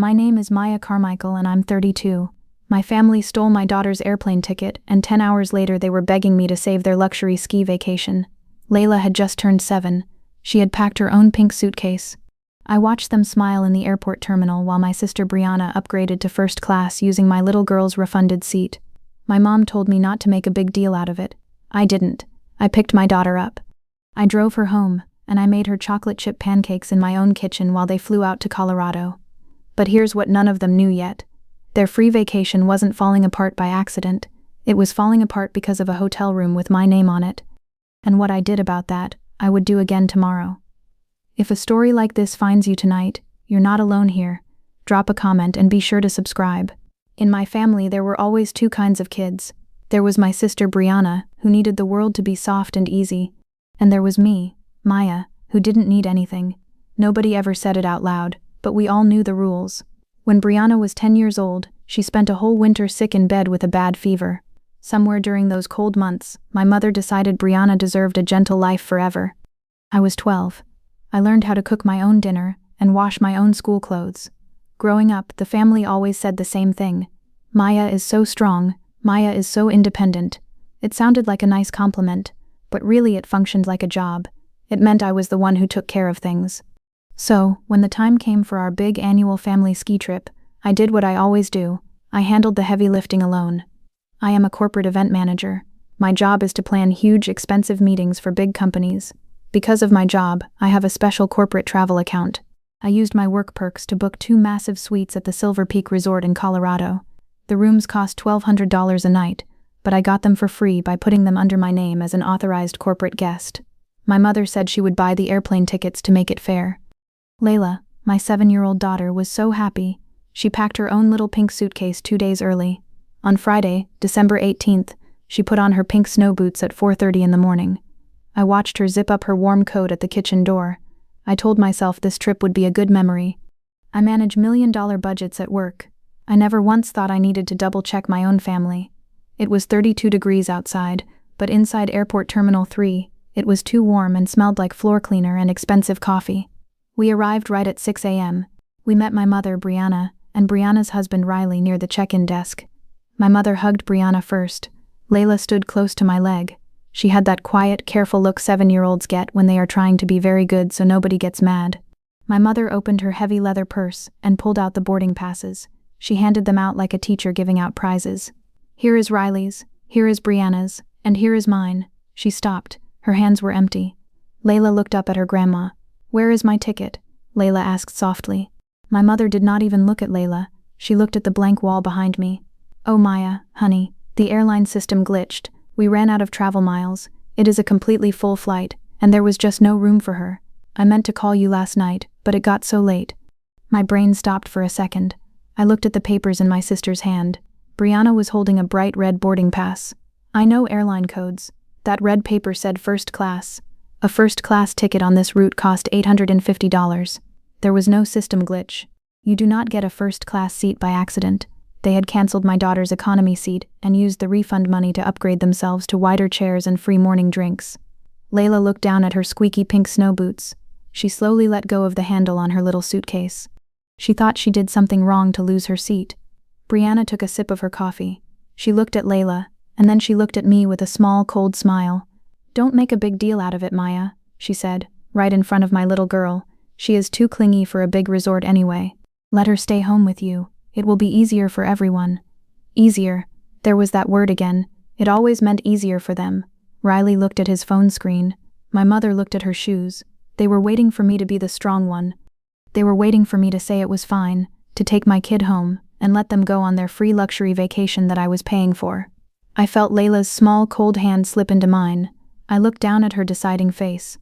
My name is Maya Carmichael and I'm 32. My family stole my daughter's airplane ticket and 10 hours later they were begging me to save their luxury ski vacation. Layla had just turned 7. She had packed her own pink suitcase. I watched them smile in the airport terminal while my sister Brianna upgraded to first class using my little girl's refunded seat. My mom told me not to make a big deal out of it. I didn't. I picked my daughter up. I drove her home, and I made her chocolate chip pancakes in my own kitchen while they flew out to Colorado. But here's what none of them knew yet. Their free vacation wasn't falling apart by accident. It was falling apart because of a hotel room with my name on it. And what I did about that, I would do again tomorrow. If a story like this finds you tonight, you're not alone here. Drop a comment and be sure to subscribe. In my family there were always two kinds of kids. There was my sister Brianna, who needed the world to be soft and easy. And there was me, Maya, who didn't need anything. Nobody ever said it out loud, but we all knew the rules. When Brianna was 10 years old, she spent a whole winter sick in bed with a bad fever. Somewhere during those cold months, my mother decided Brianna deserved a gentle life forever. I was 12. I learned how to cook my own dinner and wash my own school clothes. Growing up, the family always said the same thing. Maya is so strong, Maya is so independent. It sounded like a nice compliment, but really it functioned like a job. It meant I was the one who took care of things. So, when the time came for our big annual family ski trip, I did what I always do. I handled the heavy lifting alone. I am a corporate event manager. My job is to plan huge, expensive meetings for big companies. Because of my job, I have a special corporate travel account. I used my work perks to book 2 massive suites at the Silver Peak Resort in Colorado. The rooms cost $1,200 a night, but I got them for free by putting them under my name as an authorized corporate guest. My mother said she would buy the airplane tickets to make it fair. Layla, my 7-year-old daughter, was so happy. She packed her own little pink suitcase 2 days early. On Friday, December 18th, she put on her pink snow boots at 4:30 in the morning. I watched her zip up her warm coat at the kitchen door. I told myself this trip would be a good memory. I manage million-dollar budgets at work. I never once thought I needed to double-check my own family. It was 32 degrees outside, but inside Airport Terminal 3, it was too warm and smelled like floor cleaner and expensive coffee. We arrived right at 6 a.m. We met my mother, Brianna, and Brianna's husband, Riley, near the check-in desk. My mother hugged Brianna first. Layla stood close to my leg. She had that quiet, careful look 7-year-olds get when they are trying to be very good so nobody gets mad. My mother opened her heavy leather purse and pulled out the boarding passes. She handed them out like a teacher giving out prizes. Here is Riley's, here is Brianna's, and here is mine. She stopped. Her hands were empty. Layla looked up at her grandma. Where is my ticket? Layla asked softly. My mother did not even look at Layla. She looked at the blank wall behind me. Oh Maya, honey, the airline system glitched. We ran out of travel miles. It is a completely full flight, and there was just no room for her. I meant to call you last night, but it got so late. My brain stopped for a second. I looked at the papers in my sister's hand. Brianna was holding a bright red boarding pass. I know airline codes. That red paper said first class. A first-class ticket on this route cost $850. There was no system glitch. You do not get a first-class seat by accident. They had canceled my daughter's economy seat and used the refund money to upgrade themselves to wider chairs and free morning drinks. Layla looked down at her squeaky pink snow boots. She slowly let go of the handle on her little suitcase. She thought she did something wrong to lose her seat. Brianna took a sip of her coffee. She looked at Layla, and then she looked at me with a small, cold smile. Don't make a big deal out of it, Maya, she said, right in front of my little girl. She is too clingy for a big resort anyway. Let her stay home with you. It will be easier for everyone. Easier. There was that word again. It always meant easier for them. Riley looked at his phone screen. My mother looked at her shoes. They were waiting for me to be the strong one. They were waiting for me to say it was fine, to take my kid home, and let them go on their free luxury vacation that I was paying for. I felt Layla's small, cold hand slip into mine. I looked down at her deciding face.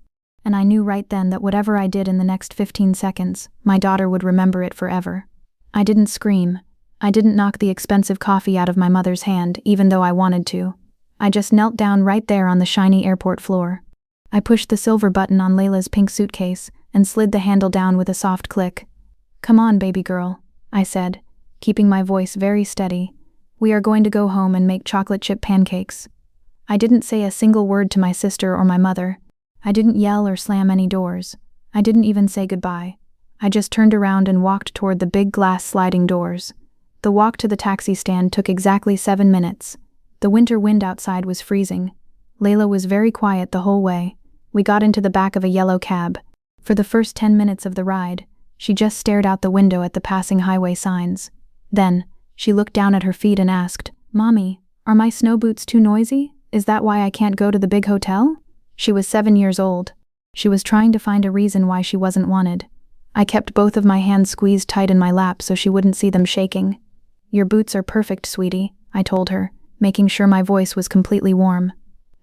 And I knew right then that whatever I did in the next 15 seconds, my daughter would remember it forever. I didn't scream. I didn't knock the expensive coffee out of my mother's hand, even though I wanted to. I just knelt down right there on the shiny airport floor. I pushed the silver button on Layla's pink suitcase and slid the handle down with a soft click. Come on, baby girl, I said, keeping my voice very steady. We are going to go home and make chocolate chip pancakes. I didn't say a single word to my sister or my mother. I didn't yell or slam any doors. I didn't even say goodbye. I just turned around and walked toward the big glass sliding doors. The walk to the taxi stand took exactly 7 minutes. The winter wind outside was freezing. Layla was very quiet the whole way. We got into the back of a yellow cab. For the first 10 minutes of the ride, she just stared out the window at the passing highway signs. Then, she looked down at her feet and asked, "Mommy, are my snow boots too noisy? Is that why I can't go to the big hotel?" She was 7 years old. She was trying to find a reason why she wasn't wanted. I kept both of my hands squeezed tight in my lap so she wouldn't see them shaking. "Your boots are perfect, sweetie," I told her, making sure my voice was completely warm.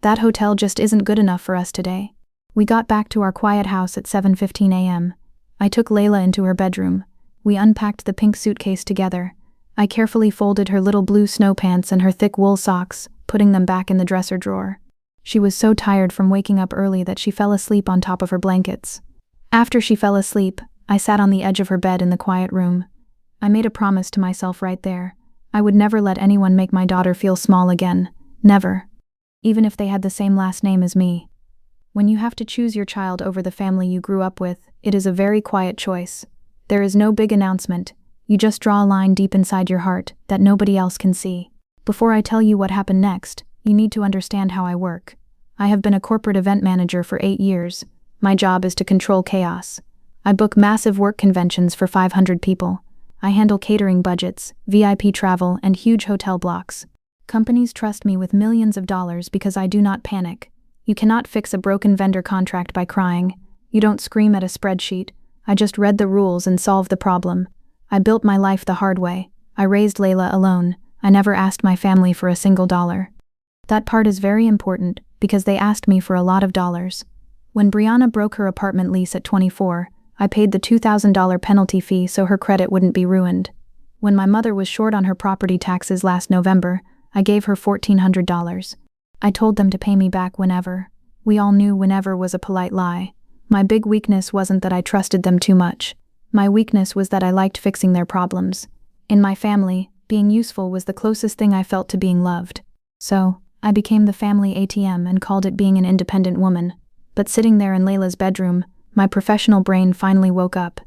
"That hotel just isn't good enough for us today." We got back to our quiet house at 7:15 a.m. I took Layla into her bedroom. We unpacked the pink suitcase together. I carefully folded her little blue snow pants and her thick wool socks, putting them back in the dresser drawer. She was so tired from waking up early that she fell asleep on top of her blankets. After she fell asleep, I sat on the edge of her bed in the quiet room. I made a promise to myself right there. I would never let anyone make my daughter feel small again. Never. Even if they had the same last name as me. When you have to choose your child over the family you grew up with, it is a very quiet choice. There is no big announcement. You just draw a line deep inside your heart that nobody else can see. Before I tell you what happened next, you need to understand how I work. I have been a corporate event manager for 8 years. My job is to control chaos. I book massive work conventions for 500 people. I handle catering budgets, VIP travel, and huge hotel blocks. Companies trust me with millions of dollars because I do not panic. You cannot fix a broken vendor contract by crying. You don't scream at a spreadsheet. I just read the rules and solved the problem. I built my life the hard way. I raised Layla alone. I never asked my family for a single dollar. That part is very important because they asked me for a lot of dollars. When Brianna broke her apartment lease at 24, I paid the $2,000 penalty fee so her credit wouldn't be ruined. When my mother was short on her property taxes last November, I gave her $1,400. I told them to pay me back whenever. We all knew whenever was a polite lie. My big weakness wasn't that I trusted them too much. My weakness was that I liked fixing their problems. In my family, being useful was the closest thing I felt to being loved. So, I became the family ATM and called it being an independent woman. But sitting there in Layla's bedroom, my professional brain finally woke up.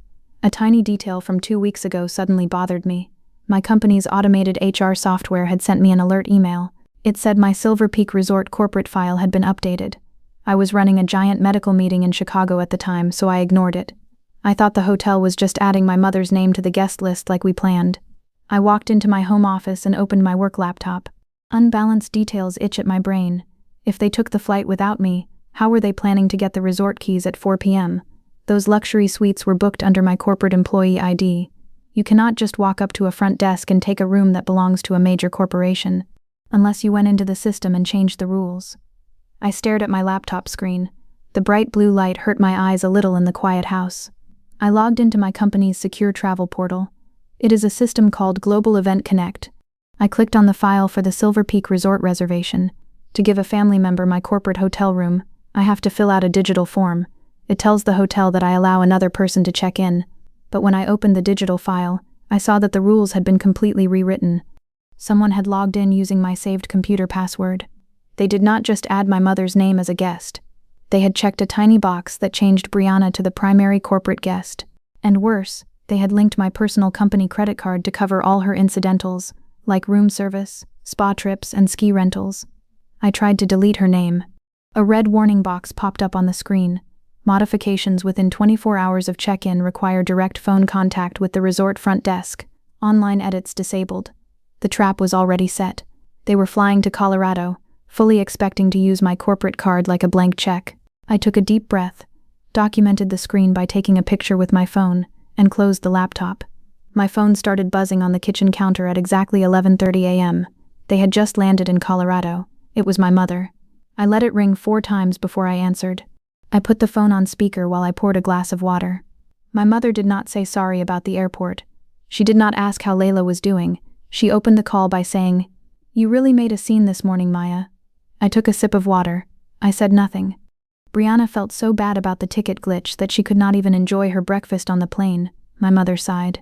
A tiny detail from 2 weeks ago suddenly bothered me. My company's automated HR software had sent me an alert email. It said my Silver Peak Resort corporate file had been updated. I was running a giant medical meeting in Chicago at the time, so I ignored it. I thought the hotel was just adding my mother's name to the guest list like we planned. I walked into my home office and opened my work laptop. Unbalanced details itch at my brain. If they took the flight without me, how were they planning to get the resort keys at 4 p.m.? Those luxury suites were booked under my corporate employee ID. You cannot just walk up to a front desk and take a room that belongs to a major corporation, unless you went into the system and changed the rules. I stared at my laptop screen. The bright blue light hurt my eyes a little in the quiet house. I logged into my company's secure travel portal. It is a system called Global Event Connect. I clicked on the file for the Silver Peak Resort reservation. To give a family member my corporate hotel room, I have to fill out a digital form. It tells the hotel that I allow another person to check in. But when I opened the digital file, I saw that the rules had been completely rewritten. Someone had logged in using my saved computer password. They did not just add my mother's name as a guest. They had checked a tiny box that changed Brianna to the primary corporate guest. And worse, they had linked my personal company credit card to cover all her incidentals, like room service, spa trips, and ski rentals. I tried to delete her name. A red warning box popped up on the screen. Modifications within 24 hours of check-in require direct phone contact with the resort front desk. Online edits disabled. The trap was already set. They were flying to Colorado, fully expecting to use my corporate card like a blank check. I took a deep breath, documented the screen by taking a picture with my phone, and closed the laptop. My phone started buzzing on the kitchen counter at exactly 11:30 a.m. They had just landed in Colorado. It was my mother. I let it ring 4 times before I answered. I put the phone on speaker while I poured a glass of water. My mother did not say sorry about the airport. She did not ask how Layla was doing. She opened the call by saying, "You really made a scene this morning, Maya." I took a sip of water. I said nothing. Brianna felt so bad about the ticket glitch that she could not even enjoy her breakfast on the plane. My mother sighed.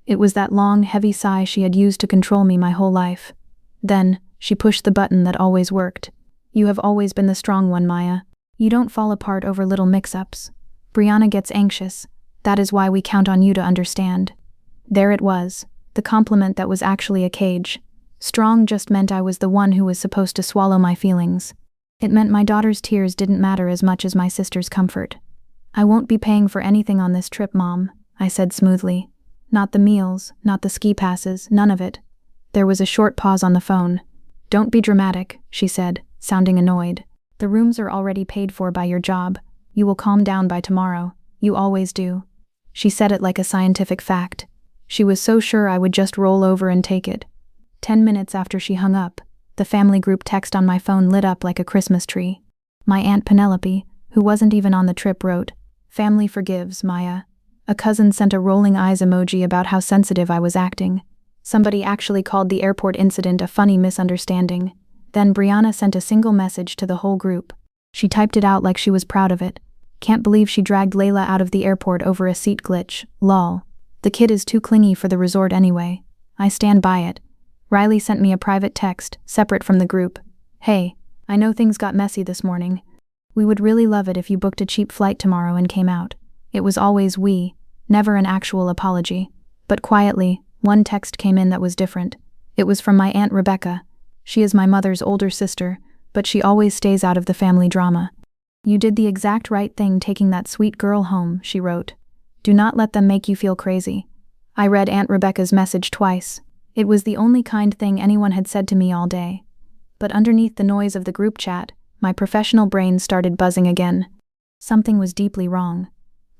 It was that long, heavy sigh she had used to control me my whole life. Then, she pushed the button that always worked. "You have always been the strong one, Maya. You don't fall apart over little mix-ups." Brianna gets anxious. That is why we count on you to understand." There it was, the compliment that was actually a cage. Strong just meant I was the one who was supposed to swallow my feelings. It meant my daughter's tears didn't matter as much as my sister's comfort. "I won't be paying for anything on this trip, Mom," I said smoothly. "Not the meals, not the ski passes, none of it." There was a short pause on the phone. "Don't be dramatic," she said, sounding annoyed. "The rooms are already paid for by your job. You will calm down by tomorrow. You always do." She said it like a scientific fact. She was so sure I would just roll over and take it. 10 minutes after she hung up, the family group text on my phone lit up like a Christmas tree. My Aunt Penelope, who wasn't even on the trip, wrote, "Family forgives, Maya." A cousin sent a rolling eyes emoji about how sensitive I was acting. Somebody actually called the airport incident a funny misunderstanding. Then Brianna sent a single message to the whole group. She typed it out like she was proud of it. "Can't believe she dragged Layla out of the airport over a seat glitch, lol. The kid is too clingy for the resort anyway. I stand by it." Riley sent me a private text, separate from the group. "Hey, I know things got messy this morning. We would really love it if you booked a cheap flight tomorrow and came out." It was always we, never an actual apology. But quietly, one text came in that was different. It was from my Aunt Rebecca. She is my mother's older sister, but she always stays out of the family drama. "You did the exact right thing taking that sweet girl home," she wrote. "Do not let them make you feel crazy." I read Aunt Rebecca's message twice. It was the only kind thing anyone had said to me all day. But underneath the noise of the group chat, my professional brain started buzzing again. Something was deeply wrong.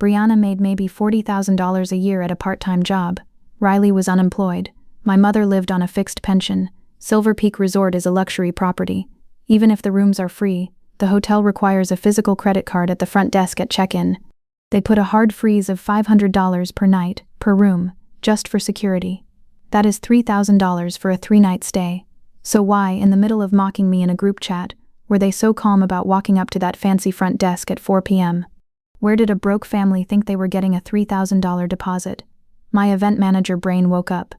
Brianna made maybe $40,000 a year at a part-time job. Riley was unemployed. My mother lived on a fixed pension. Silver Peak Resort is a luxury property. Even if the rooms are free, the hotel requires a physical credit card at the front desk at check-in. They put a hard freeze of $500 per night, per room, just for security. That is $3,000 for a 3-night stay. So why, in the middle of mocking me in a group chat, were they so calm about walking up to that fancy front desk at 4 p.m.? Where did a broke family think they were getting a $3,000 deposit? My event manager brain woke up.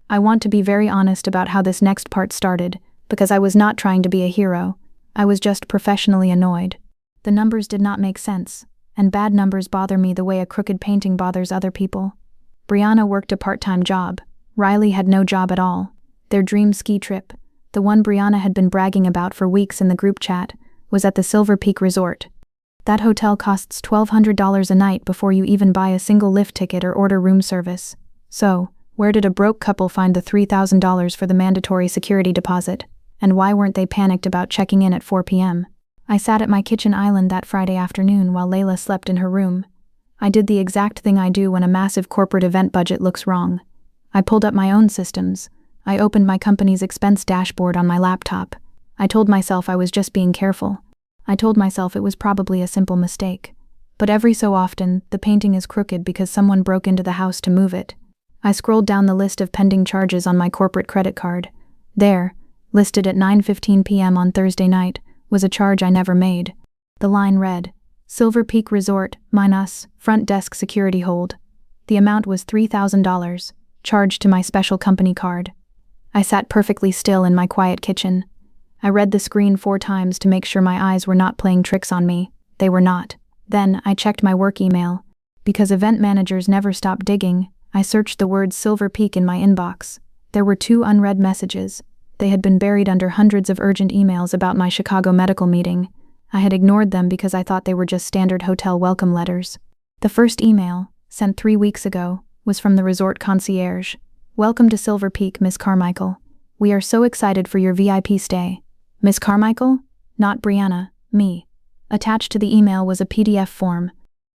I want to be very honest about how this next part started, because I was not trying to be a hero. I was just professionally annoyed. The numbers did not make sense, and bad numbers bother me the way a crooked painting bothers other people. Brianna worked a part-time job. Riley had no job at all. Their dream ski trip, the one Brianna had been bragging about for weeks in the group chat, was at the Silver Peak Resort. That hotel costs $1,200 a night before you even buy a single lift ticket or order room service. So, where did a broke couple find the $3,000 for the mandatory security deposit? And why weren't they panicked about checking in at 4 p.m.? I sat at my kitchen island that Friday afternoon while Layla slept in her room. I did the exact thing I do when a massive corporate event budget looks wrong. I pulled up my own systems. I opened my company's expense dashboard on my laptop. I told myself I was just being careful. I told myself it was probably a simple mistake. But every so often, the painting is crooked because someone broke into the house to move it. I scrolled down the list of pending charges on my corporate credit card. There, listed at 9:15 p.m. on Thursday night, was a charge I never made. The line read, "Silver Peak Resort, minus, front desk security hold." The amount was $3,000, charged to my special company card. I sat perfectly still in my quiet kitchen. I read the screen 4 times to make sure my eyes were not playing tricks on me. They were not. Then, I checked my work email. Because event managers never stop digging, I searched the word Silver Peak in my inbox. There were 2 unread messages. They had been buried under hundreds of urgent emails about my Chicago medical meeting. I had ignored them because I thought they were just standard hotel welcome letters. The first email, sent 3 weeks ago, was from the resort concierge. "Welcome to Silver Peak, Miss Carmichael. We are so excited for your VIP stay." Miss Carmichael? Not Brianna, me. Attached to the email was a PDF form.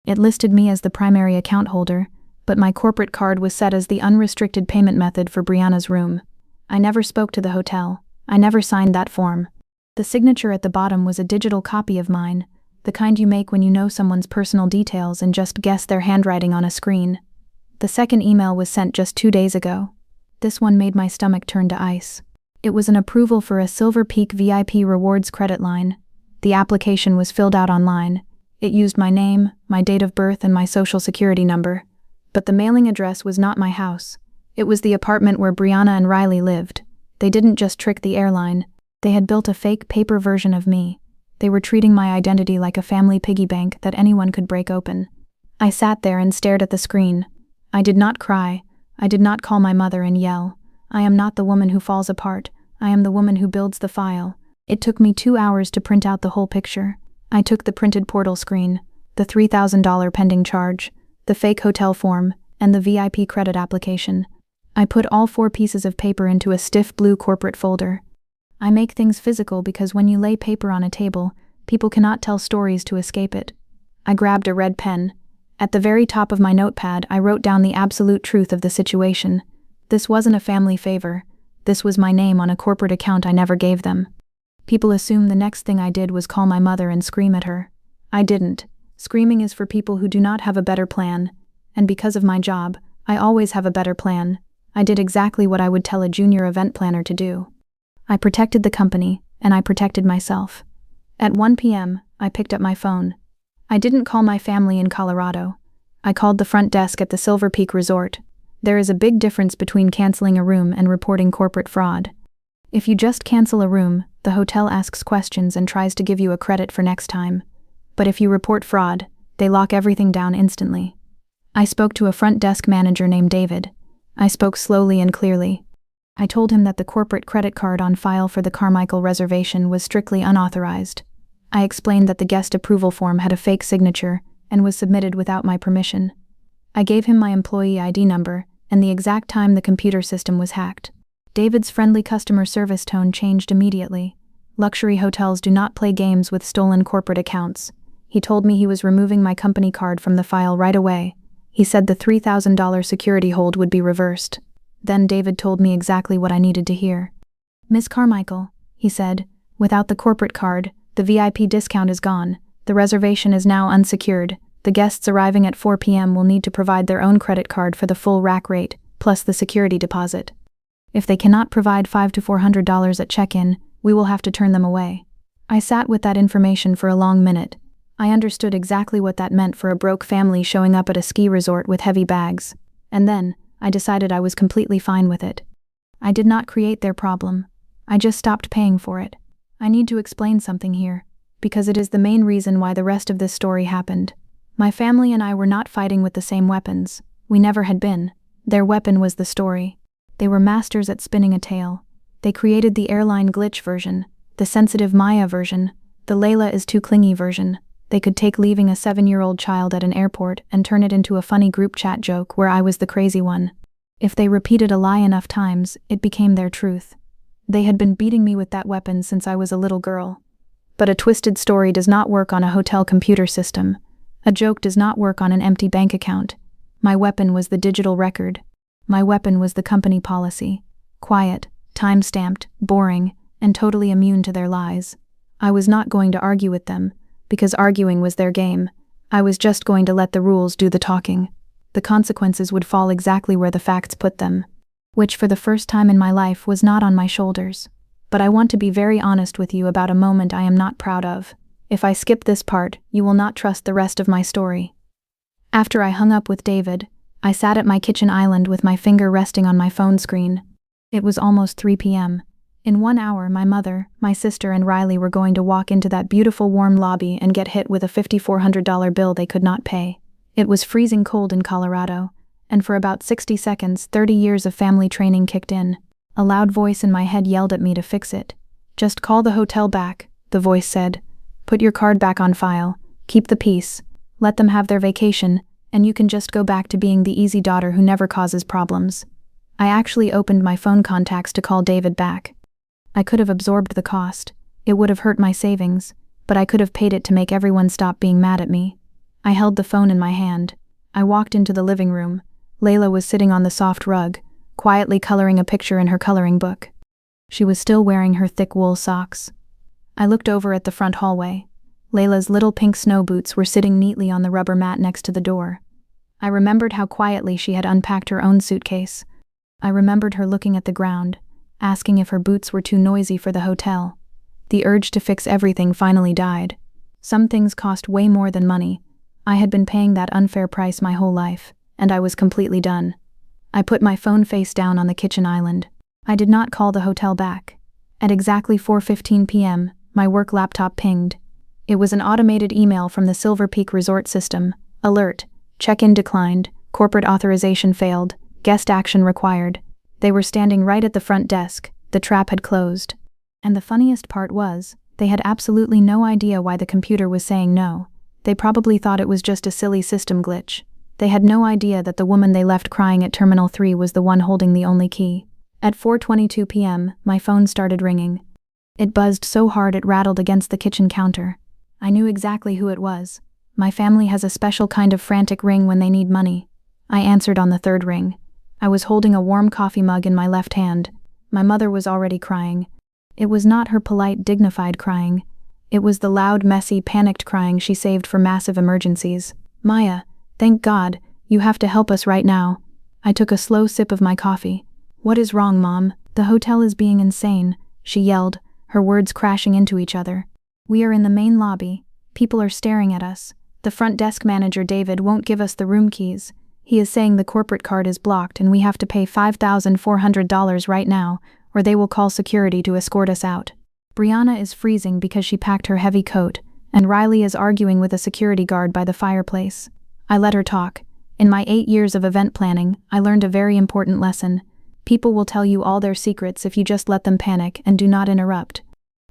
It listed me as the primary account holder, but my corporate card was set as the unrestricted payment method for Brianna's room. I never spoke to the hotel. I never signed that form. The signature at the bottom was a digital copy of mine, the kind you make when you know someone's personal details and just guess their handwriting on a screen. The second email was sent just 2 days ago. This one made my stomach turn to ice. It was an approval for a Silver Peak VIP rewards credit line. The application was filled out online. It used my name, my date of birth, and my social security number. But the mailing address was not my house. It was the apartment where Brianna and Riley lived. They didn't just trick the airline. They had built a fake paper version of me. They were treating my identity like a family piggy bank that anyone could break open. I sat there and stared at the screen. I did not cry. I did not call my mother and yell. I am not the woman who falls apart. I am the woman who builds the file. It took me 2 hours to print out the whole picture. I took the printed portal screen, the $3,000 pending charge, the fake hotel form, and the VIP credit application. I put all 4 pieces of paper into a stiff blue corporate folder. I make things physical because when you lay paper on a table, people cannot tell stories to escape it. I grabbed a red pen. At the very top of my notepad, I wrote down the absolute truth of the situation. This wasn't a family favor. This was my name on a corporate account I never gave them. People assume the next thing I did was call my mother and scream at her. I didn't. Screaming is for people who do not have a better plan. And because of my job, I always have a better plan. I did exactly what I would tell a junior event planner to do. I protected the company, and I protected myself. At 1 p.m., I picked up my phone. I didn't call my family in Colorado. I called the front desk at the Silver Peak Resort. There is a big difference between canceling a room and reporting corporate fraud. If you just cancel a room, the hotel asks questions and tries to give you a credit for next time. But if you report fraud, they lock everything down instantly. I spoke to a front desk manager named David. I spoke slowly and clearly. I told him that the corporate credit card on file for the Carmichael reservation was strictly unauthorized. I explained that the guest approval form had a fake signature and was submitted without my permission. I gave him my employee ID number and the exact time the computer system was hacked. David's friendly customer service tone changed immediately. Luxury hotels do not play games with stolen corporate accounts. He told me he was removing my company card from the file right away. He said the $3,000 security hold would be reversed. Then David told me exactly what I needed to hear. "Miss Carmichael," he said, "without the corporate card, the VIP discount is gone. The reservation is now unsecured. The guests arriving at 4 p.m. will need to provide their own credit card for the full rack rate, plus the security deposit. If they cannot provide $500 to $400 at check-in, we will have to turn them away." I sat with that information for a long minute. I understood exactly what that meant for a broke family showing up at a ski resort with heavy bags. And then, I decided I was completely fine with it. I did not create their problem. I just stopped paying for it. I need to explain something here, because it is the main reason why the rest of this story happened. My family and I were not fighting with the same weapons. We never had been. Their weapon was the story. They were masters at spinning a tale. They created the airline glitch version, the sensitive Maya version, the Layla is too clingy version. They could take leaving a 7-year-old child at an airport and turn it into a funny group chat joke where I was the crazy one. If they repeated a lie enough times, it became their truth. They had been beating me with that weapon since I was a little girl. But a twisted story does not work on a hotel computer system. A joke does not work on an empty bank account. My weapon was the digital record. My weapon was the company policy. Quiet, time-stamped, boring, and totally immune to their lies. I was not going to argue with them, because arguing was their game. I was just going to let the rules do the talking. The consequences would fall exactly where the facts put them, which for the first time in my life was not on my shoulders. But I want to be very honest with you about a moment I am not proud of. If I skip this part, you will not trust the rest of my story. After I hung up with David, I sat at my kitchen island with my finger resting on my phone screen. It was almost 3 p.m. In 1 hour, my mother, my sister, and Riley were going to walk into that beautiful warm lobby and get hit with a $5,400 bill they could not pay. It was freezing cold in Colorado, and for about 60 seconds, 30 years of family training kicked in. A loud voice in my head yelled at me to fix it. "Just call the hotel back," the voice said. "Put your card back on file. Keep the peace. Let them have their vacation, and you can just go back to being the easy daughter who never causes problems." I actually opened my phone contacts to call David back. I could have absorbed the cost. It would have hurt my savings, but I could have paid it to make everyone stop being mad at me. I held the phone in my hand. I walked into the living room. Layla was sitting on the soft rug, quietly coloring a picture in her coloring book. She was still wearing her thick wool socks. I looked over at the front hallway. Layla's little pink snow boots were sitting neatly on the rubber mat next to the door. I remembered how quietly she had unpacked her own suitcase. I remembered her looking at the ground, asking if her boots were too noisy for the hotel. The urge to fix everything finally died. Some things cost way more than money. I had been paying that unfair price my whole life, and I was completely done. I put my phone face down on the kitchen island. I did not call the hotel back. At exactly 4:15 p.m., my work laptop pinged. It was an automated email from the Silver Peak Resort system. "Alert. Check-in declined, corporate authorization failed, guest action required. They were standing right at the front desk. The trap had closed. And the funniest part was, they had absolutely no idea why the computer was saying no. They probably thought it was just a silly system glitch. They had no idea that the woman they left crying at Terminal 3 was the one holding the only key. At 4:22 p.m., my phone started ringing. It buzzed so hard it rattled against the kitchen counter. I knew exactly who it was. My family has a special kind of frantic ring when they need money. I answered on the third ring. I was holding a warm coffee mug in my left hand. My mother was already crying. It was not her polite, dignified crying. It was the loud, messy, panicked crying she saved for massive emergencies. "Maya, thank God, you have to help us right now." I took a slow sip of my coffee. "What is wrong, Mom? The hotel is being insane," she yelled, her words crashing into each other. "We are in the main lobby. People are staring at us. The front desk manager, David, won't give us the room keys. He is saying the corporate card is blocked and we have to pay $5,400 right now, or they will call security to escort us out. Brianna is freezing because she packed her heavy coat, and Riley is arguing with a security guard by the fireplace." I let her talk. In my 8 years of event planning, I learned a very important lesson. People will tell you all their secrets if you just let them panic and do not interrupt.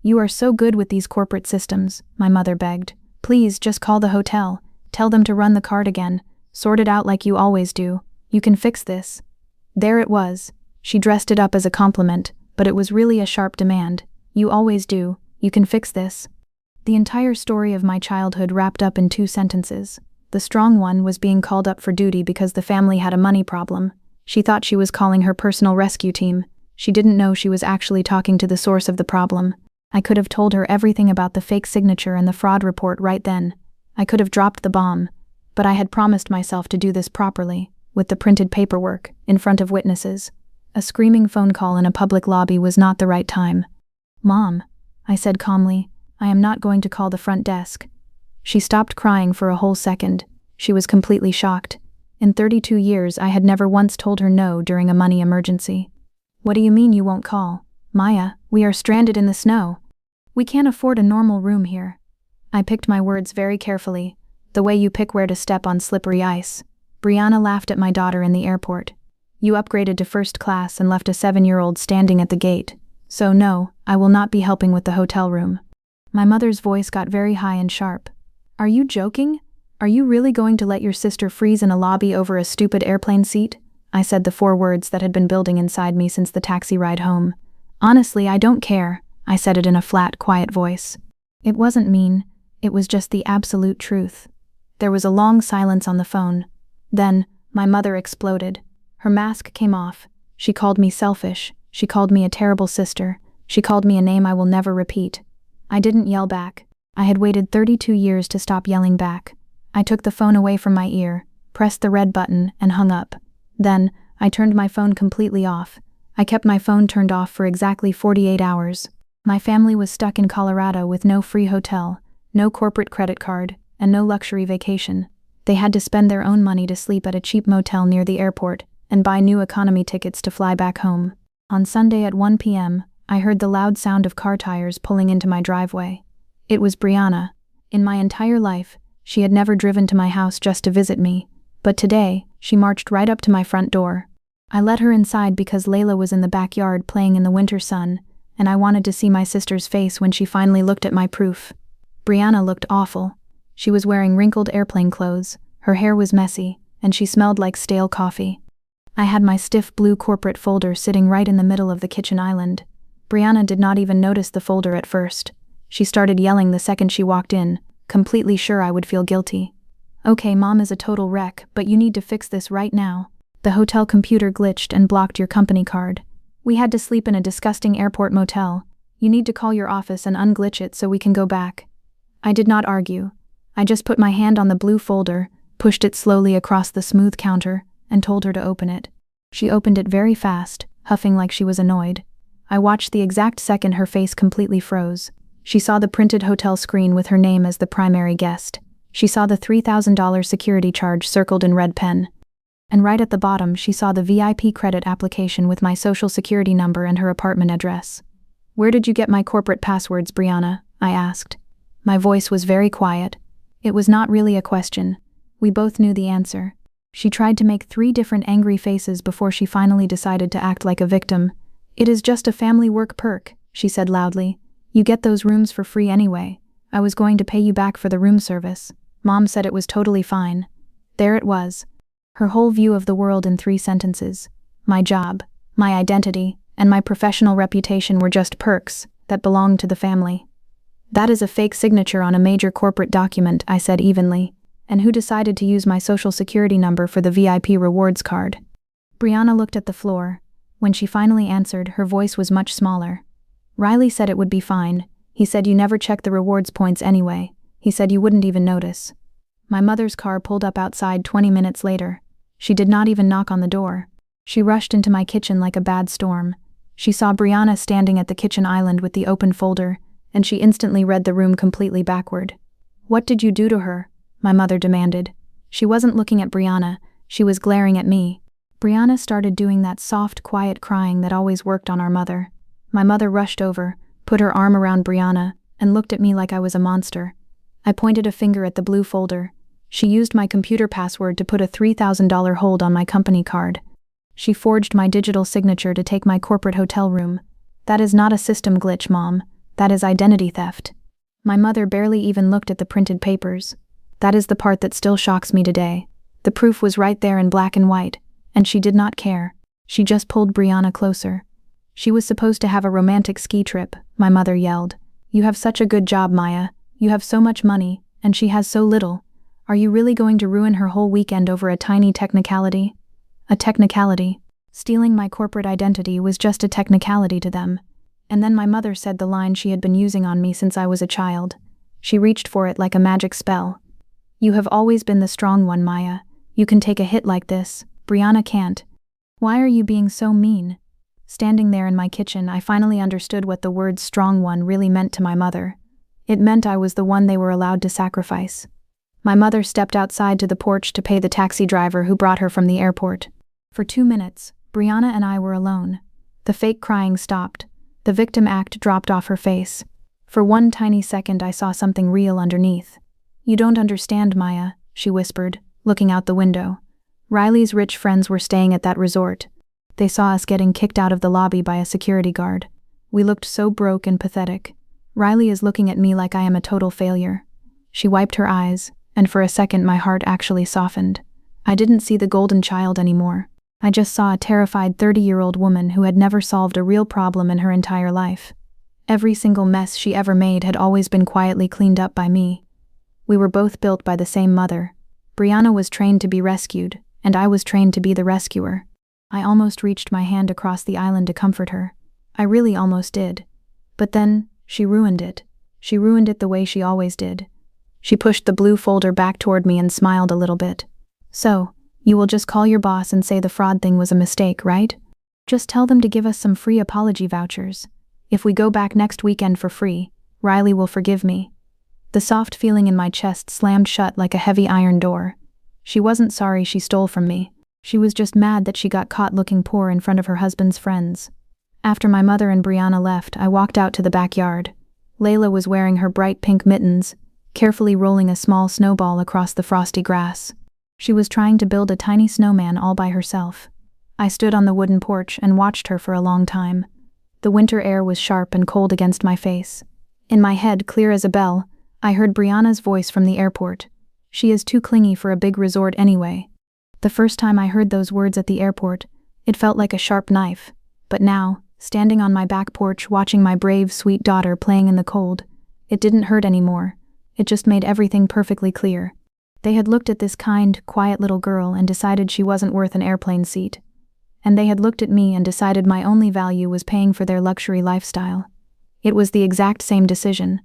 "You are so good with these corporate systems," my mother begged. "Please, just call the hotel. Tell them to run the card again. Sort it out like you always do. You can fix this." There it was. She dressed it up as a compliment, but it was really a sharp demand. "You always do. You can fix this." The entire story of my childhood wrapped up in 2 sentences. The strong one was being called up for duty because the family had a money problem. She thought she was calling her personal rescue team. She didn't know she was actually talking to the source of the problem. I could have told her everything about the fake signature and the fraud report right then. I could have dropped the bomb. But I had promised myself to do this properly, with the printed paperwork, in front of witnesses. A screaming phone call in a public lobby was not the right time. "Mom," I said calmly, "I am not going to call the front desk." She stopped crying for a whole second. She was completely shocked. In 32 years, I had never once told her no during a money emergency. "What do you mean you won't call? Maya, we are stranded in the snow. We can't afford a normal room here." I picked my words very carefully, the way you pick where to step on slippery ice. Brianna laughed at my daughter in the airport. "You upgraded to first class and left a 7-year-old standing at the gate. So no, I will not be helping with the hotel room." My mother's voice got very high and sharp. "Are you joking? Are you really going to let your sister freeze in a lobby over a stupid airplane seat?" I said the 4 words that had been building inside me since the taxi ride home. "Honestly, I don't care," I said it in a flat, quiet voice. It wasn't mean, it was just the absolute truth. There was a long silence on the phone. Then, my mother exploded. Her mask came off. She called me selfish. She called me a terrible sister. She called me a name I will never repeat. I didn't yell back. I had waited 32 years to stop yelling back. I took the phone away from my ear, pressed the red button, and hung up. Then, I turned my phone completely off. I kept my phone turned off for exactly 48 hours. My family was stuck in Colorado with no free hotel, no corporate credit card, and no luxury vacation. They had to spend their own money to sleep at a cheap motel near the airport and buy new economy tickets to fly back home. On Sunday at 1 p.m., I heard the loud sound of car tires pulling into my driveway. It was Brianna. In my entire life, she had never driven to my house just to visit me, but today, she marched right up to my front door. I let her inside because Layla was in the backyard playing in the winter sun, and I wanted to see my sister's face when she finally looked at my proof. Brianna looked awful. She was wearing wrinkled airplane clothes, her hair was messy, and she smelled like stale coffee. I had my stiff blue corporate folder sitting right in the middle of the kitchen island. Brianna did not even notice the folder at first. She started yelling the second she walked in, completely sure I would feel guilty. "Okay, Mom is a total wreck, but you need to fix this right now. The hotel computer glitched and blocked your company card. We had to sleep in a disgusting airport motel. You need to call your office and unglitch it so we can go back." I did not argue. I just put my hand on the blue folder, pushed it slowly across the smooth counter, and told her to open it. She opened it very fast, huffing like she was annoyed. I watched the exact second her face completely froze. She saw the printed hotel screen with her name as the primary guest. She saw the $3,000 security charge circled in red pen. And right at the bottom she saw the VIP credit application with my social security number and her apartment address. "Where did you get my corporate passwords, Brianna?" I asked. My voice was very quiet. It was not really a question. We both knew the answer. She tried to make 3 different angry faces before she finally decided to act like a victim. "It is just a family work perk," she said loudly. "You get those rooms for free anyway. I was going to pay you back for the room service. Mom said it was totally fine." There it was. Her whole view of the world in 3 sentences. My job, my identity, and my professional reputation were just perks that belonged to the family. "That is a fake signature on a major corporate document," I said evenly. "And who decided to use my social security number for the VIP rewards card?" Brianna looked at the floor. When she finally answered, her voice was much smaller. "Riley said it would be fine. He said you never check the rewards points anyway. He said you wouldn't even notice." My mother's car pulled up outside 20 minutes later. She did not even knock on the door. She rushed into my kitchen like a bad storm. She saw Brianna standing at the kitchen island with the open folder, and she instantly read the room completely backward. "What did you do to her?" my mother demanded. She wasn't looking at Brianna, she was glaring at me. Brianna started doing that soft, quiet crying that always worked on our mother. My mother rushed over, put her arm around Brianna, and looked at me like I was a monster. I pointed a finger at the blue folder. She used my computer password to put a $3,000 hold on my company card. She forged my digital signature to take my corporate hotel room. That is not a system glitch, Mom. That is identity theft. My mother barely even looked at the printed papers. That is the part that still shocks me today. The proof was right there in black and white, and she did not care. She just pulled Brianna closer. "She was supposed to have a romantic ski trip," my mother yelled. "You have such a good job, Maya. You have so much money, and she has so little. Are you really going to ruin her whole weekend over a tiny technicality?" A technicality. Stealing my corporate identity was just a technicality to them. And then my mother said the line she had been using on me since I was a child. She reached for it like a magic spell. "You have always been the strong one, Maya. You can take a hit like this. Brianna can't. Why are you being so mean?" Standing there in my kitchen, I finally understood what the word strong one really meant to my mother. It meant I was the one they were allowed to sacrifice. My mother stepped outside to the porch to pay the taxi driver who brought her from the airport. For 2 minutes, Brianna and I were alone. The fake crying stopped. The victim act dropped off her face. For one tiny second, I saw something real underneath. "You don't understand, Maya," she whispered, looking out the window. "Riley's rich friends were staying at that resort. They saw us getting kicked out of the lobby by a security guard. We looked so broke and pathetic. Riley is looking at me like I am a total failure." She wiped her eyes, and for a second my heart actually softened. I didn't see the golden child anymore. I just saw a terrified 30-year-old woman who had never solved a real problem in her entire life. Every single mess she ever made had always been quietly cleaned up by me. We were both built by the same mother. Brianna was trained to be rescued, and I was trained to be the rescuer. I almost reached my hand across the island to comfort her. I really almost did. But then, she ruined it. She ruined it the way she always did. She pushed the blue folder back toward me and smiled a little bit. "So, you will just call your boss and say the fraud thing was a mistake, right? Just tell them to give us some free apology vouchers. If we go back next weekend for free, Riley will forgive me." The soft feeling in my chest slammed shut like a heavy iron door. She wasn't sorry she stole from me. She was just mad that she got caught looking poor in front of her husband's friends. After my mother and Brianna left, I walked out to the backyard. Layla was wearing her bright pink mittens, carefully rolling a small snowball across the frosty grass. She was trying to build a tiny snowman all by herself. I stood on the wooden porch and watched her for a long time. The winter air was sharp and cold against my face. In my head, clear as a bell, I heard Brianna's voice from the airport. "She is too clingy for a big resort anyway." The first time I heard those words at the airport, it felt like a sharp knife. But now, standing on my back porch watching my brave, sweet daughter playing in the cold, it didn't hurt anymore. It just made everything perfectly clear. They had looked at this kind, quiet little girl and decided she wasn't worth an airplane seat. And they had looked at me and decided my only value was paying for their luxury lifestyle. It was the exact same decision.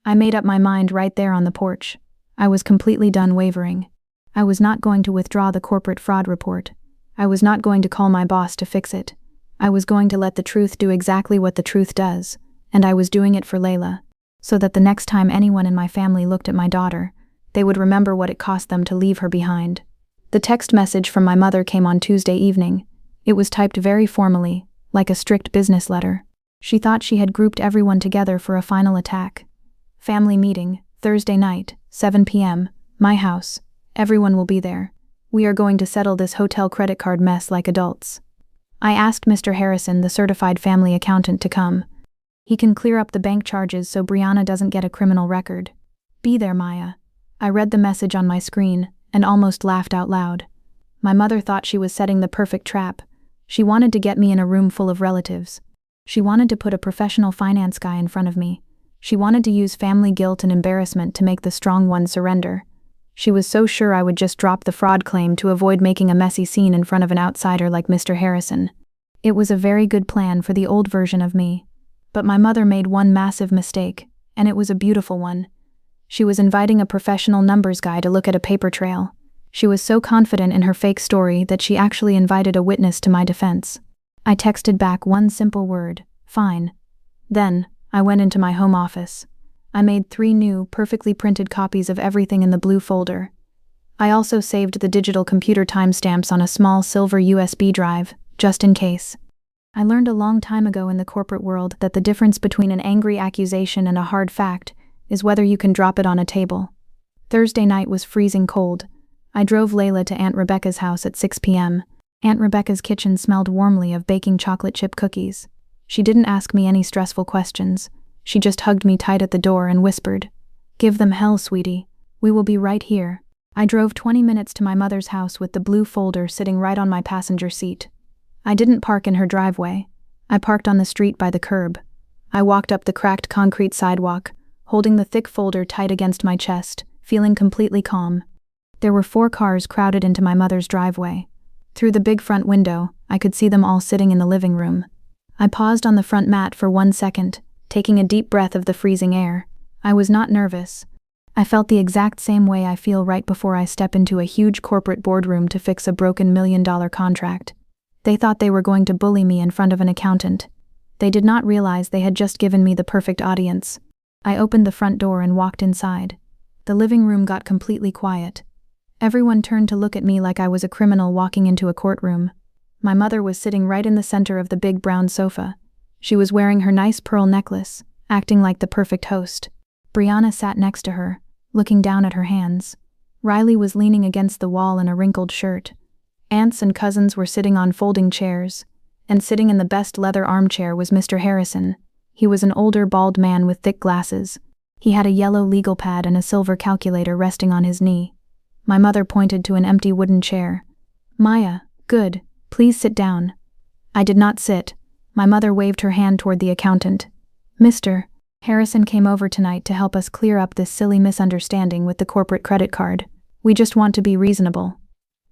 I made up my mind right there on the porch. I was completely done wavering. I was not going to withdraw the corporate fraud report. I was not going to call my boss to fix it. I was going to let the truth do exactly what the truth does, and I was doing it for Layla, so that the next time anyone in my family looked at my daughter, they would remember what it cost them to leave her behind. The text message from my mother came on Tuesday evening. It was typed very formally, like a strict business letter. She thought she had grouped everyone together for a final attack. "Family meeting, Thursday night, 7 p.m., my house. Everyone will be there. We are going to settle this hotel credit card mess like adults. I asked Mr. Harrison, the certified family accountant, to come. He can clear up the bank charges so Brianna doesn't get a criminal record. Be there, Maya. I read the message on my screen and almost laughed out loud. My mother thought she was setting the perfect trap. She wanted to get me in a room full of relatives. She wanted to put a professional finance guy in front of me. She wanted to use family guilt and embarrassment to make the strong one surrender. She was so sure I would just drop the fraud claim to avoid making a messy scene in front of an outsider like Mr. Harrison. It was a very good plan for the old version of me. But my mother made one massive mistake, and it was a beautiful one. She was inviting a professional numbers guy to look at a paper trail. She was so confident in her fake story that she actually invited a witness to my defense. I texted back one simple word, fine. Then, I went into my home office. I made 3 new, perfectly printed copies of everything in the blue folder. I also saved the digital computer timestamps on a small silver USB drive, just in case. I learned a long time ago in the corporate world that the difference between an angry accusation and a hard fact is whether you can drop it on a table. Thursday night was freezing cold. I drove Layla to Aunt Rebecca's house at 6 p.m. Aunt Rebecca's kitchen smelled warmly of baking chocolate chip cookies. She didn't ask me any stressful questions. She just hugged me tight at the door and whispered, "Give them hell, sweetie. We will be right here." I drove 20 minutes to my mother's house with the blue folder sitting right on my passenger seat. I didn't park in her driveway. I parked on the street by the curb. I walked up the cracked concrete sidewalk, holding the thick folder tight against my chest, feeling completely calm. There were 4 cars crowded into my mother's driveway. Through the big front window, I could see them all sitting in the living room. I paused on the front mat for 1 second, taking a deep breath of the freezing air. I was not nervous. I felt the exact same way I feel right before I step into a huge corporate boardroom to fix a broken $1 million contract. They thought they were going to bully me in front of an accountant. They did not realize they had just given me the perfect audience. I opened the front door and walked inside. The living room got completely quiet. Everyone turned to look at me like I was a criminal walking into a courtroom. My mother was sitting right in the center of the big brown sofa. She was wearing her nice pearl necklace, acting like the perfect host. Brianna sat next to her, looking down at her hands. Riley was leaning against the wall in a wrinkled shirt. Aunts and cousins were sitting on folding chairs, and sitting in the best leather armchair was Mr. Harrison. He was an older, bald man with thick glasses. He had a yellow legal pad and a silver calculator resting on his knee. My mother pointed to an empty wooden chair. "Maya, good, please sit down." I did not sit. My mother waved her hand toward the accountant. "Mr. Harrison came over tonight to help us clear up this silly misunderstanding with the corporate credit card. We just want to be reasonable."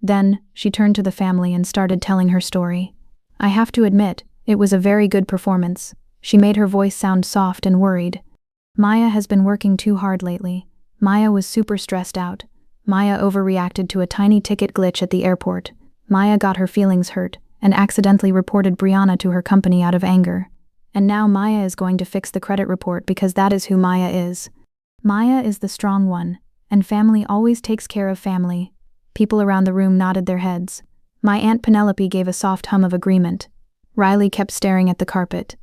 Then, she turned to the family and started telling her story. I have to admit, it was a very good performance. She made her voice sound soft and worried. Maya has been working too hard lately. Maya was super stressed out. Maya overreacted to a tiny ticket glitch at the airport. Maya got her feelings hurt and accidentally reported Brianna to her company out of anger. And now Maya is going to fix the credit report because that is who Maya is. Maya is the strong one, and family always takes care of family. People around the room nodded their heads. My Aunt Penelope gave a soft hum of agreement. Riley kept staring at the carpet.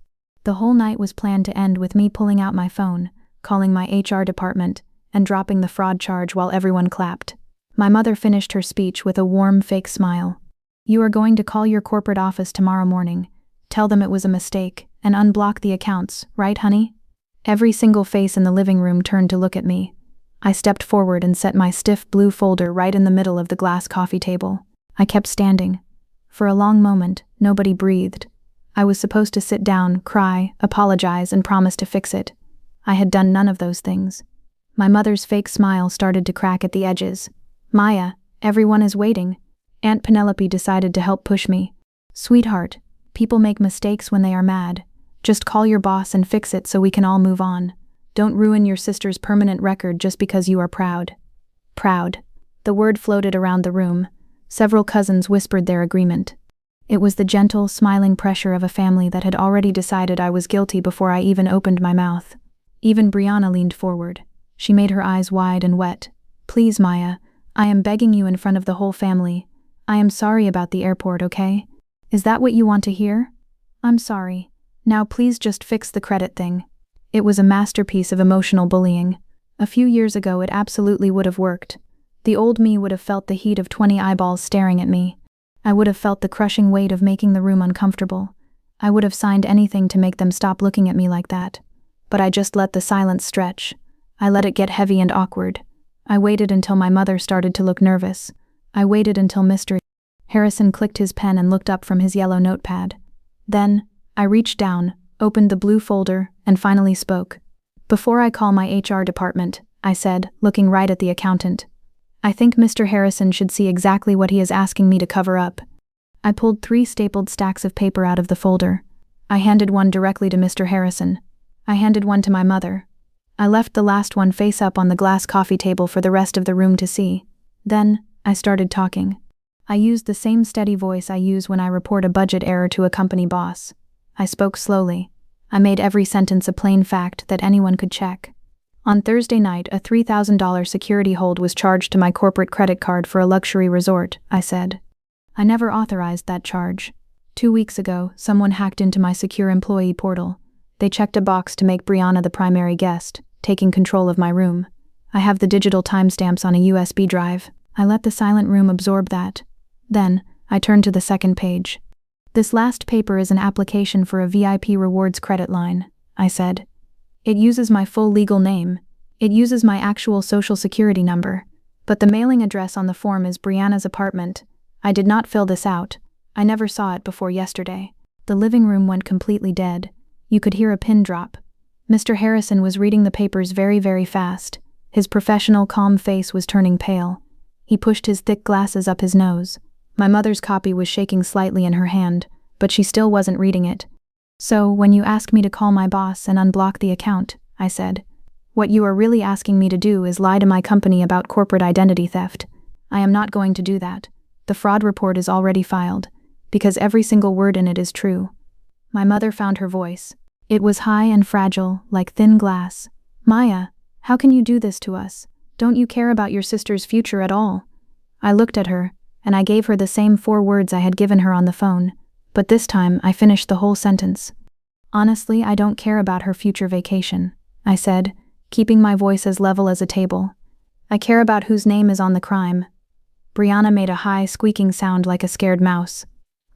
The whole night was planned to end with me pulling out my phone, calling my HR department, and dropping the fraud charge while everyone clapped. My mother finished her speech with a warm, fake smile. "You are going to call your corporate office tomorrow morning, tell them it was a mistake, and unblock the accounts, right, honey?" Every single face in the living room turned to look at me. I stepped forward and set my stiff blue folder right in the middle of the glass coffee table. I kept standing. For a long moment, nobody breathed. I was supposed to sit down, cry, apologize, and promise to fix it. I had done none of those things. My mother's fake smile started to crack at the edges. "Maya, everyone is waiting." Aunt Penelope decided to help push me. "Sweetheart, people make mistakes when they are mad. Just call your boss and fix it so we can all move on. Don't ruin your sister's permanent record just because you are proud." Proud. The word floated around the room. Several cousins whispered their agreement. It was the gentle, smiling pressure of a family that had already decided I was guilty before I even opened my mouth. Even Brianna leaned forward. She made her eyes wide and wet. "Please, Maya, I am begging you in front of the whole family. I am sorry about the airport, okay? Is that what you want to hear? I'm sorry. Now please just fix the credit thing." It was a masterpiece of emotional bullying. A few years ago it absolutely would have worked. The old me would have felt the heat of 20 eyeballs staring at me. I would have felt the crushing weight of making the room uncomfortable. I would have signed anything to make them stop looking at me like that. But I just let the silence stretch. I let it get heavy and awkward. I waited until my mother started to look nervous. I waited until Mr. Harrison clicked his pen and looked up from his yellow notepad. Then, I reached down, opened the blue folder, and finally spoke. "Before I call my HR department," I said, looking right at the accountant, "I think Mr. Harrison should see exactly what he is asking me to cover up." I pulled 3 stapled stacks of paper out of the folder. I handed one directly to Mr. Harrison. I handed one to my mother. I left the last one face up on the glass coffee table for the rest of the room to see. Then, I started talking. I used the same steady voice I use when I report a budget error to a company boss. I spoke slowly. I made every sentence a plain fact that anyone could check. On Thursday night, a $3,000 security hold was charged to my corporate credit card for a luxury resort, I said. I never authorized that charge. 2 weeks ago, someone hacked into my secure employee portal. They checked a box to make Brianna the primary guest, taking control of my room. I have the digital timestamps on a USB drive. I let the silent room absorb that. Then, I turned to the second page. "This last paper is an application for a VIP rewards credit line," I said. "It uses my full legal name. It uses my actual social security number. But the mailing address on the form is Brianna's apartment. I did not fill this out. I never saw it before yesterday." The living room went completely dead. You could hear a pin drop. Mr. Harrison was reading the papers very, very fast. His professional, calm face was turning pale. He pushed his thick glasses up his nose. My mother's copy was shaking slightly in her hand, but she still wasn't reading it. "So, when you ask me to call my boss and unblock the account," I said, "what you are really asking me to do is lie to my company about corporate identity theft. I am not going to do that. The fraud report is already filed, because every single word in it is true." My mother found her voice. It was high and fragile, like thin glass. "Maya, how can you do this to us? Don't you care about your sister's future at all?" I looked at her, and I gave her the same 4 words I had given her on the phone, but this time I finished the whole sentence. "Honestly, I don't care about her future vacation," I said, keeping my voice as level as a table. "I care about whose name is on the crime." Brianna made a high, squeaking sound like a scared mouse.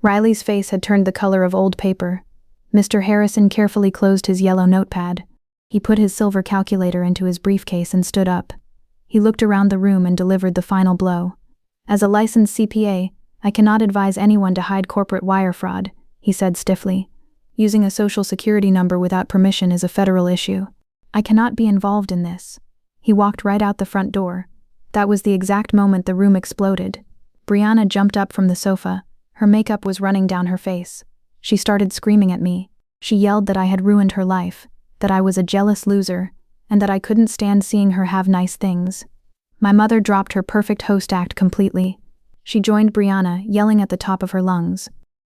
Riley's face had turned the color of old paper. Mr. Harrison carefully closed his yellow notepad. He put his silver calculator into his briefcase and stood up. He looked around the room and delivered the final blow. "As a licensed CPA, I cannot advise anyone to hide corporate wire fraud," he said stiffly. "Using a social security number without permission is a federal issue. I cannot be involved in this." He walked right out the front door. That was the exact moment the room exploded. Brianna jumped up from the sofa. Her makeup was running down her face. She started screaming at me. She yelled that I had ruined her life, that I was a jealous loser, and that I couldn't stand seeing her have nice things. My mother dropped her perfect host act completely. She joined Brianna, yelling at the top of her lungs.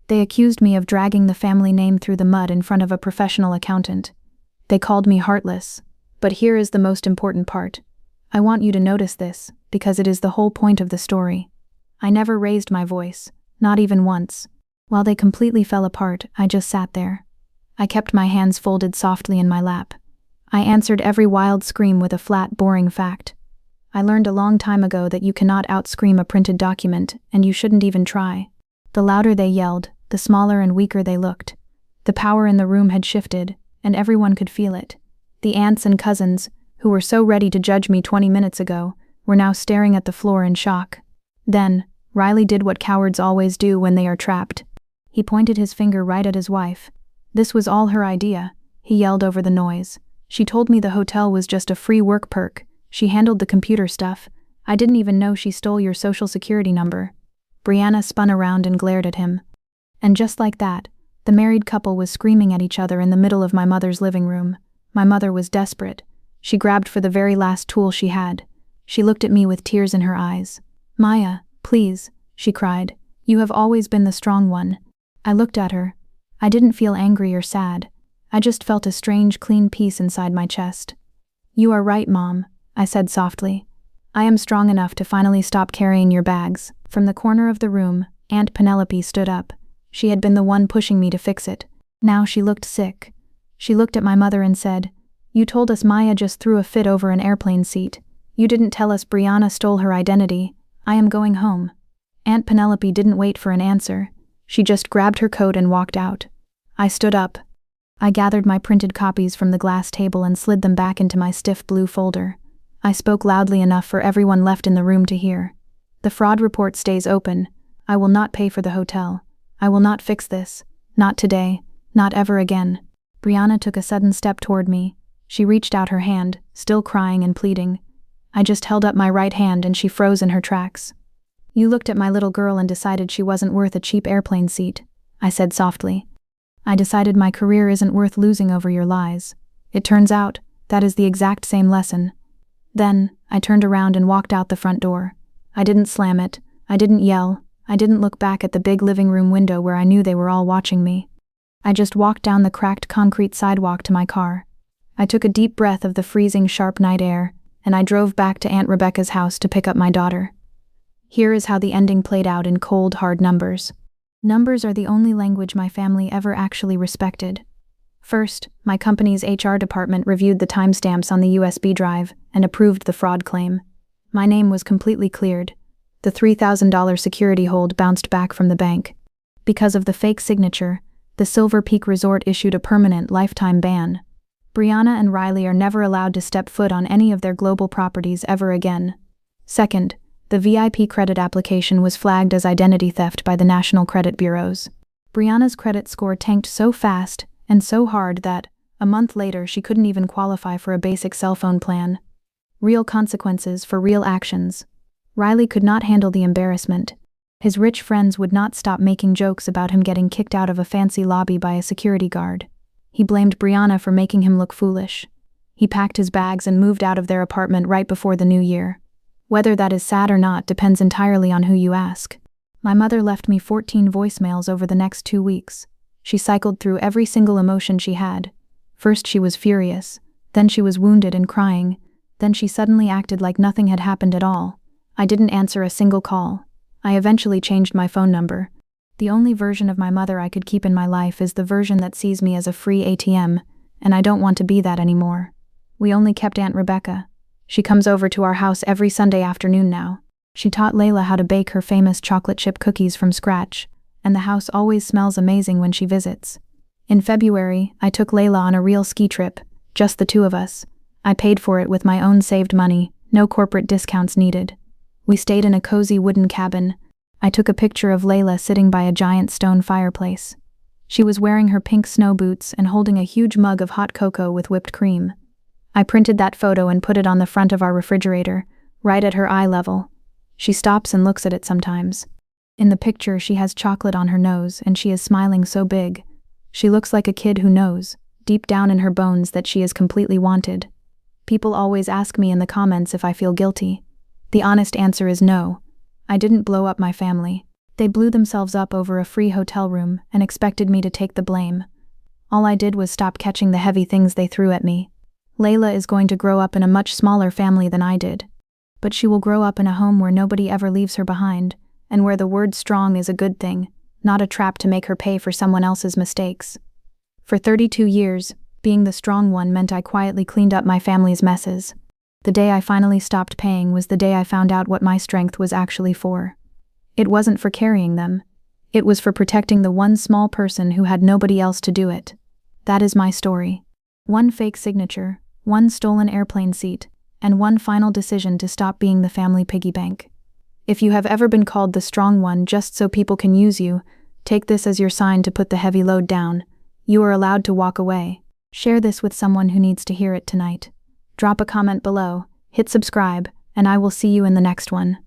They accused me of dragging the family name through the mud in front of a professional accountant. They called me heartless. But here is the most important part. I want you to notice this, because it is the whole point of the story. I never raised my voice, not even once. While they completely fell apart, I just sat there. I kept my hands folded softly in my lap. I answered every wild scream with a flat, boring fact. I learned a long time ago that you cannot outscream a printed document, and you shouldn't even try. The louder they yelled, the smaller and weaker they looked. The power in the room had shifted, and everyone could feel it. The aunts and cousins, who were so ready to judge me 20 minutes ago, were now staring at the floor in shock. Then, Riley did what cowards always do when they are trapped. He pointed his finger right at his wife. "This was all her idea," he yelled over the noise. "She told me the hotel was just a free work perk. She handled the computer stuff. I didn't even know she stole your social security number." Brianna spun around and glared at him. And just like that, the married couple was screaming at each other in the middle of my mother's living room. My mother was desperate. She grabbed for the very last tool she had. She looked at me with tears in her eyes. "Maya, please," she cried. "You have always been the strong one." I looked at her. I didn't feel angry or sad. I just felt a strange, clean peace inside my chest. "You are right, Mom," I said softly. "I am strong enough to finally stop carrying your bags." From the corner of the room, Aunt Penelope stood up. She had been the one pushing me to fix it. Now she looked sick. She looked at my mother and said, "You told us Maya just threw a fit over an airplane seat. You didn't tell us Brianna stole her identity. I am going home." Aunt Penelope didn't wait for an answer. She just grabbed her coat and walked out. I stood up. I gathered my printed copies from the glass table and slid them back into my stiff blue folder. I spoke loudly enough for everyone left in the room to hear. "The fraud report stays open. I will not pay for the hotel. I will not fix this. Not today. Not ever again." Brianna took a sudden step toward me. She reached out her hand, still crying and pleading. I just held up my right hand and she froze in her tracks. "You looked at my little girl and decided she wasn't worth a cheap airplane seat," I said softly. "I decided my career isn't worth losing over your lies. It turns out, that is the exact same lesson." Then, I turned around and walked out the front door. I didn't slam it. I didn't yell. I didn't look back at the big living room window where I knew they were all watching me. I just walked down the cracked concrete sidewalk to my car. I took a deep breath of the freezing, sharp night air, and I drove back to Aunt Rebecca's house to pick up my daughter. Here is how the ending played out in cold, hard numbers. Numbers are the only language my family ever actually respected. First, my company's HR department reviewed the timestamps on the USB drive and approved the fraud claim. My name was completely cleared. The $3,000 security hold bounced back from the bank. Because of the fake signature, the Silver Peak Resort issued a permanent lifetime ban. Brianna and Riley are never allowed to step foot on any of their global properties ever again. Second, the VIP credit application was flagged as identity theft by the national credit bureaus. Brianna's credit score tanked so fast and so hard that, a month later, she couldn't even qualify for a basic cell phone plan. Real consequences for real actions. Riley could not handle the embarrassment. His rich friends would not stop making jokes about him getting kicked out of a fancy lobby by a security guard. He blamed Brianna for making him look foolish. He packed his bags and moved out of their apartment right before the new year. Whether that is sad or not depends entirely on who you ask. My mother left me 14 voicemails over the next 2 weeks. She cycled through every single emotion she had. First she was furious, then she was wounded and crying, then she suddenly acted like nothing had happened at all. I didn't answer a single call. I eventually changed my phone number. The only version of my mother I could keep in my life is the version that sees me as a free ATM, and I don't want to be that anymore. We only kept Aunt Rebecca. She comes over to our house every Sunday afternoon now. She taught Layla how to bake her famous chocolate chip cookies from scratch, and the house always smells amazing when she visits. In February, I took Layla on a real ski trip, just the two of us. I paid for it with my own saved money, no corporate discounts needed. We stayed in a cozy wooden cabin. I took a picture of Layla sitting by a giant stone fireplace. She was wearing her pink snow boots and holding a huge mug of hot cocoa with whipped cream. I printed that photo and put it on the front of our refrigerator, right at her eye level. She stops and looks at it sometimes. In the picture, she has chocolate on her nose and she is smiling so big. She looks like a kid who knows, deep down in her bones, that she is completely wanted. People always ask me in the comments if I feel guilty. The honest answer is no. I didn't blow up my family. They blew themselves up over a free hotel room and expected me to take the blame. All I did was stop catching the heavy things they threw at me. Layla is going to grow up in a much smaller family than I did. But she will grow up in a home where nobody ever leaves her behind, and where the word strong is a good thing, not a trap to make her pay for someone else's mistakes. For 32 years, being the strong one meant I quietly cleaned up my family's messes. The day I finally stopped paying was the day I found out what my strength was actually for. It wasn't for carrying them. It was for protecting the one small person who had nobody else to do it. That is my story. One fake signature, one stolen airplane seat, and one final decision to stop being the family piggy bank. If you have ever been called the strong one just so people can use you, take this as your sign to put the heavy load down. You are allowed to walk away. Share this with someone who needs to hear it tonight. Drop a comment below, hit subscribe, and I will see you in the next one.